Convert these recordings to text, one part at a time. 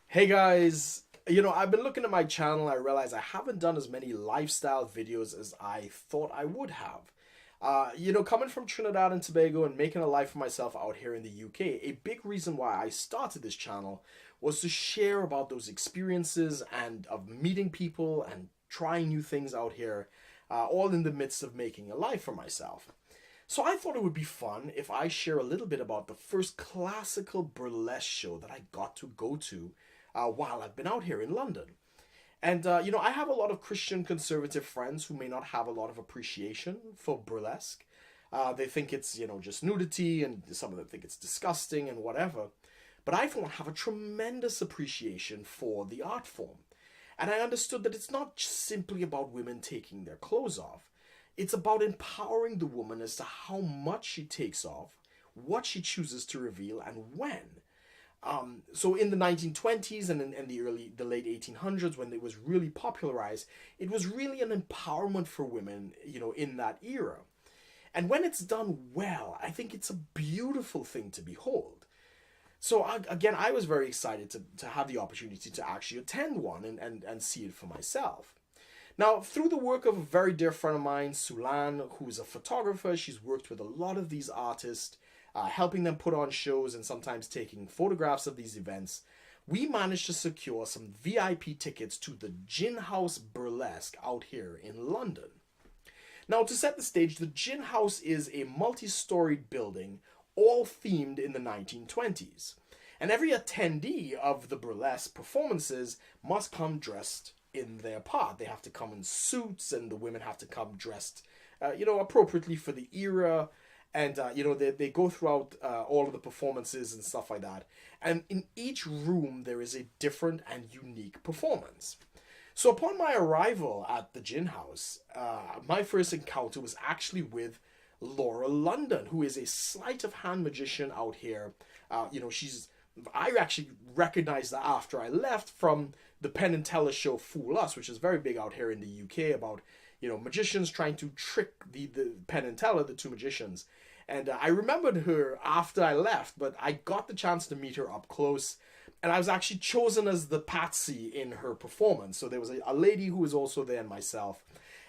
Hey guys, I've been looking at my channel. I realize I haven't done as many lifestyle videos as I thought I would have. Coming from Trinidad and Tobago and making a life for myself out here in the UK, a big reason why I started this channel was to share about those experiences and of meeting people and trying new things out here, all in the midst of making a life for myself. So I thought it would be fun if I share a little bit about the first classical burlesque show that I got to go to while I've been out here in London. And, I have a lot of Christian conservative friends who may not have a lot of appreciation for burlesque. They think it's, just nudity, and some of them think it's disgusting and whatever. But I, for one, have a tremendous appreciation for the art form. And I understood that it's not simply about women taking their clothes off. It's about empowering the woman as to how much she takes off, what she chooses to reveal, and when. So in the 1920s and in the late 1800s, when it was really popularized, it was really an empowerment for women, in that era. And when it's done well, I think it's a beautiful thing to behold. So again, I was very excited to have the opportunity to actually attend one and see it for myself. Now, through the work of a very dear friend of mine, Suelan, who's a photographer, she's worked with a lot of these artists, helping them put on shows and sometimes taking photographs of these events. We managed to secure some VIP tickets to the House Burlesque out here in London. Now, to set the stage, the Gin House is a multi-storied building, all themed in the 1920s. And every attendee of the burlesque performances must come dressed in their part. They have to come in suits, and the women have to come dressed, appropriately for the era. And, they go throughout all of the performances and stuff like that. And in each room, there is a different and unique performance. So upon my arrival at the Gin House, my first encounter was actually with Laura London, who is a sleight of hand magician out here. I actually recognized that after I left from the Penn and Teller show Fool Us, which is very big out here in the UK about, magicians trying to trick the Penn and Teller, the two magicians. And I remembered her after I left, but I got the chance to meet her up close. And I was actually chosen as the patsy in her performance. So there was a lady who was also there and myself.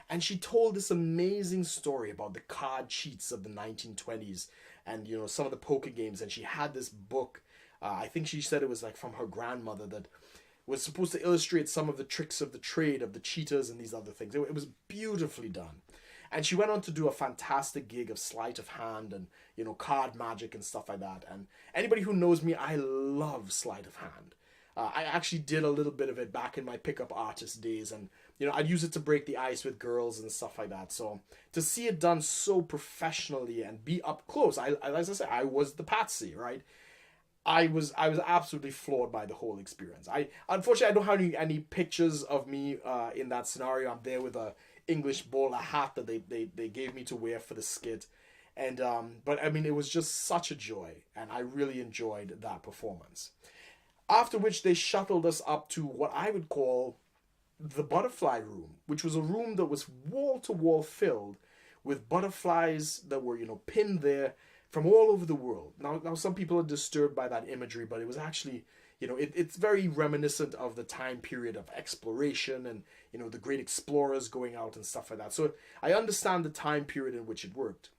And she told this amazing story about the card cheats of the 1920s and, some of the poker games. And she had this book, I think she said it was like from her grandmother, that was supposed to illustrate some of the tricks of the trade of the cheaters and these other things. It was beautifully done. And she went on to do a fantastic gig of sleight of hand and, card magic and stuff like that. And anybody who knows me, I love sleight of hand. I actually did a little bit of it back in my pickup artist days. And, I'd use it to break the ice with girls and stuff like that. So to see it done so professionally and be up close, as I say, I was the patsy, right? I was absolutely floored by the whole experience. Unfortunately, I don't have any pictures of me in that scenario. I'm there with a English bowler hat that they gave me to wear for the skit. And but I mean, it was just such a joy, and I really enjoyed that performance. After which they shuttled us up to what I would call the butterfly room, which was a room that was wall to wall filled with butterflies that were, pinned there from all over the world. Now some people are disturbed by that imagery, but it was actually, it's very reminiscent of the time period of exploration and, the great explorers going out and stuff like that. So I understand the time period in which it worked.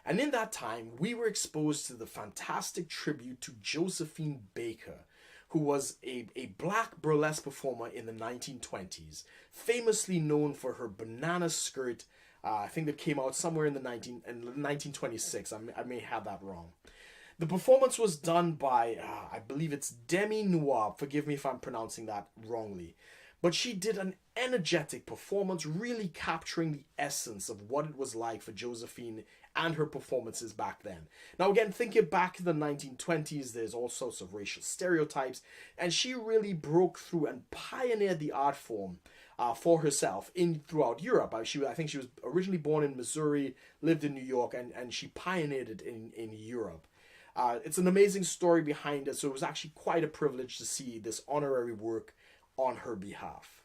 And in that time, we were exposed to the fantastic tribute to Josephine Baker, who was a black burlesque performer in the 1920s, famously known for her banana skirt. I think that came out somewhere in 1926. I may have that wrong. The performance was done by, I believe it's Demi Noire. Forgive me if I'm pronouncing that wrongly. But she did an energetic performance, really capturing the essence of what it was like for Josephine and her performances back then. Now again, thinking back to the 1920s, there's all sorts of racial stereotypes, and she really broke through and pioneered the art form for herself throughout Europe. I think she was originally born in Missouri, lived in New York, and she pioneered it in Europe. It's an amazing story behind it, so it was actually quite a privilege to see this honorary work on her behalf.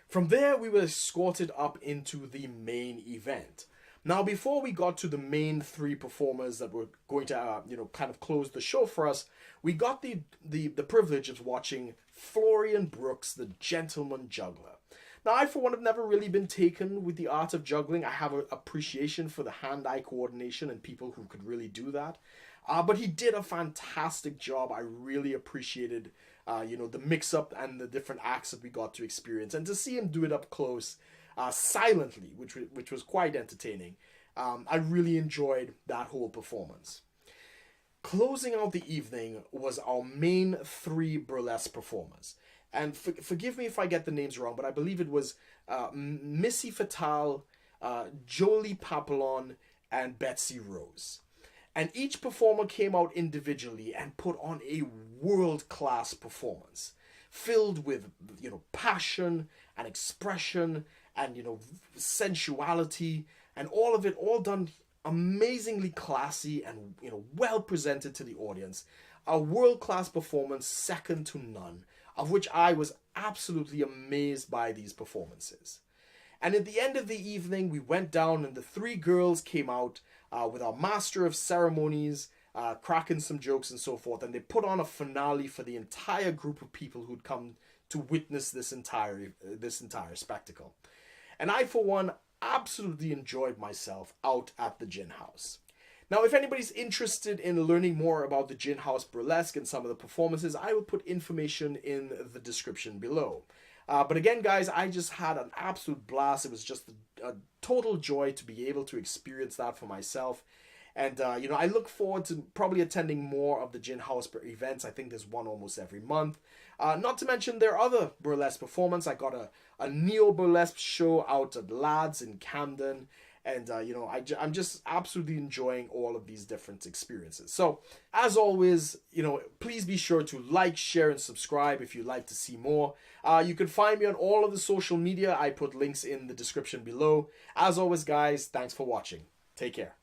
From there, we were escorted up into the main event. Now, before we got to the main three performers that were going to, kind of close the show for us, we got the privilege of watching Florian Brooks, the gentleman juggler. Now, I, for one, have never really been taken with the art of juggling. I have an appreciation for the hand-eye coordination and people who could really do that. But he did a fantastic job. I really appreciated, the mix-up and the different acts that we got to experience. And to see him do it up close, silently, which was quite entertaining. I really enjoyed that whole performance. Closing out the evening was our main 3 burlesque performers. And forgive me if I get the names wrong, but I believe it was Missy Fatale, Jolie Papillon, and Betsy Rose. And each performer came out individually and put on a world-class performance, filled with, passion and expression and, sensuality, and all of it all done amazingly classy and, well presented to the audience. A world-class performance second to none, of which I was absolutely amazed by these performances. And at the end of the evening, we went down and the 3 girls came out with our master of ceremonies, cracking some jokes and so forth, and they put on a finale for the entire group of people who'd come to witness this entire spectacle. And I, for one, absolutely enjoyed myself out at the Gin House. Now, if anybody's interested in learning more about the Gin House Burlesque and some of the performances, I will put information in the description below. But again, guys, I just had an absolute blast. It was just a total joy to be able to experience that for myself. And, I look forward to probably attending more of the Gin House events. I think there's one almost every month. Not to mention there are other burlesque performances. I got a neo-burlesque show out at Lads in Camden. And, I'm just absolutely enjoying all of these different experiences. So, as always, please be sure to like, share, and subscribe if you'd like to see more. You can find me on all of the social media. I put links in the description below. As always, guys, thanks for watching. Take care.